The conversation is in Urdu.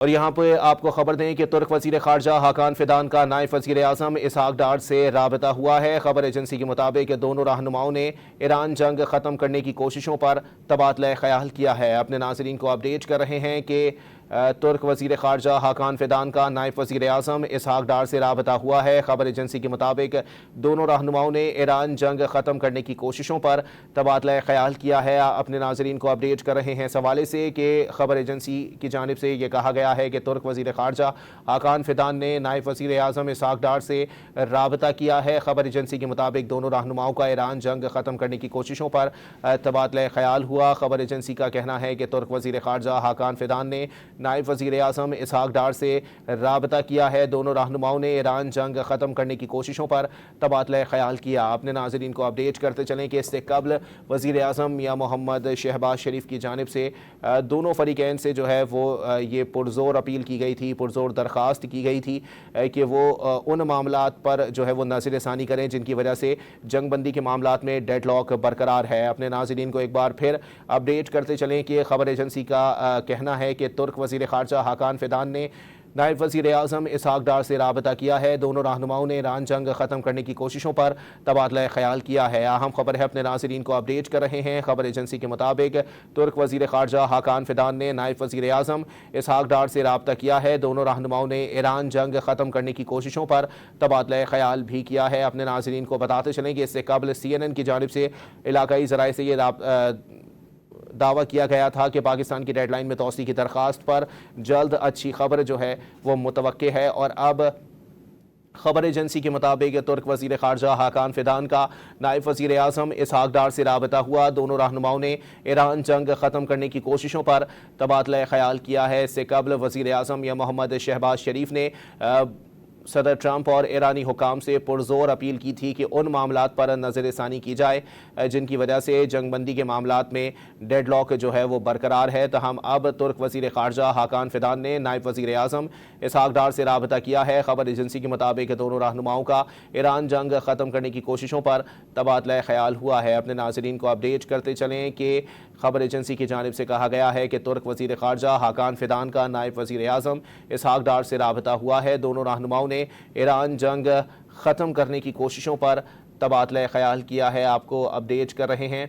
اور یہاں پہ آپ کو خبر دیں کہ ترک وزیر خارجہ حاکان فیدان کا نائب وزیر اعظم اسحاق ڈار سے رابطہ ہوا ہے۔ خبر ایجنسی کے مطابق دونوں رہنماؤں نے ایران جنگ ختم کرنے کی کوششوں پر تبادلہ خیال کیا ہے۔ اپنے ناظرین کو اپڈیٹ کر رہے ہیں کہ ترک وزیر خارجہ حاکان فیدان کا نائب وزیر اعظم اسحاق ڈار سے رابطہ ہوا ہے۔ خبر ایجنسی کے مطابق دونوں رہنماؤں نے ایران جنگ ختم کرنے کی کوششوں پر تبادلہ خیال کیا ہے۔ اپنے ناظرین کو اپڈیٹ کر رہے ہیں اس حوالے سے کہ خبر ایجنسی کی جانب سے یہ کہا گیا ہے کہ ترک وزیر خارجہ حاکان فیدان نے نائب وزیر اعظم اسحاق ڈار سے رابطہ کیا ہے۔ خبر ایجنسی کے مطابق دونوں رہنماؤں کا ایران جنگ ختم کرنے کی کوششوں پر تبادلہ خیال ہوا۔ خبر ایجنسی کا کہنا ہے کہ ترک وزیر خارجہ حاکان فیدان نے نائب وزیر اعظم اسحاق ڈار سے رابطہ کیا ہے۔ دونوں رہنماؤں نے ایران جنگ ختم کرنے کی کوششوں پر تبادلہ خیال کیا۔ اپنے ناظرین کو اپڈیٹ کرتے چلیں کہ اس سے قبل وزیر اعظم میاں محمد شہباز شریف کی جانب سے دونوں فریقین سے جو ہے وہ یہ پرزور اپیل کی گئی تھی، پرزور درخواست کی گئی تھی کہ وہ ان معاملات پر جو ہے وہ نظر ثانی کریں جن کی وجہ سے جنگ بندی کے معاملات میں ڈیڈ لاک برقرار ہے۔ اپنے ناظرین کو ایک بار پھر اپڈیٹ کرتے چلیں کہ خبر ایجنسی کا کہنا ہے کہ ترک وزیر خارجہ حاکان فیدان نے نائب وزیر اعظم اسحاق ڈار سے رابطہ کیا ہے۔ دونوں رہنماؤں نے ایران جنگ ختم کرنے کی کوششوں پر تبادلہ خیال کیا ہے۔ اہم خبر ہے، اپنے ناظرین کو اپڈیٹ کر رہے ہیں۔ خبر ایجنسی کے مطابق ترک وزیر خارجہ حاکان فیدان نے نائب وزیر اعظم اسحاق ڈار سے رابطہ کیا ہے۔ دونوں رہنماؤں نے ایران جنگ ختم کرنے کی کوششوں پر تبادلہ خیال بھی کیا ہے۔ اپنے ناظرین کو بتاتے چلیں کہ اس سے قبل CNN کی جانب سے علاقائی ذرائع سے یہ دعویٰ کیا گیا تھا کہ پاکستان کی ڈیڈ لائن میں توسیع کی درخواست پر جلد اچھی خبر جو ہے وہ متوقع ہے۔ اور اب خبر ایجنسی کے مطابق ترک وزیر خارجہ حاکان فیدان کا نائب وزیر اعظم اسحاق ڈار سے رابطہ ہوا۔ دونوں رہنماؤں نے ایران جنگ ختم کرنے کی کوششوں پر تبادلہ خیال کیا ہے۔ اس سے قبل وزیر اعظم یا محمد شہباز شریف نے صدر ٹرمپ اور ایرانی حکام سے پرزور اپیل کی تھی کہ ان معاملات پر نظر ثانی کی جائے جن کی وجہ سے جنگ بندی کے معاملات میں ڈیڈ لاک جو ہے وہ برقرار ہے۔ تاہم اب ترک وزیر خارجہ حاکان فیدان نے نائب وزیر اعظم اسحاق ڈار سے رابطہ کیا ہے۔ خبر ایجنسی کے مطابق دونوں رہنماؤں کا ایران جنگ ختم کرنے کی کوششوں پر تبادلہ خیال ہوا ہے۔ اپنے ناظرین کو اپڈیٹ کرتے چلیں کہ خبر ایجنسی کی جانب سے کہا گیا ہے کہ ترک وزیر خارجہ حاکان فیدان کا نائب وزیر اعظم اسحاق ڈار سے رابطہ ہوا ہے۔ دونوں رہنماؤں نے ایران جنگ ختم کرنے کی کوششوں پر تبادلہ خیال کیا ہے۔ آپ کو اپڈیٹ کر رہے ہیں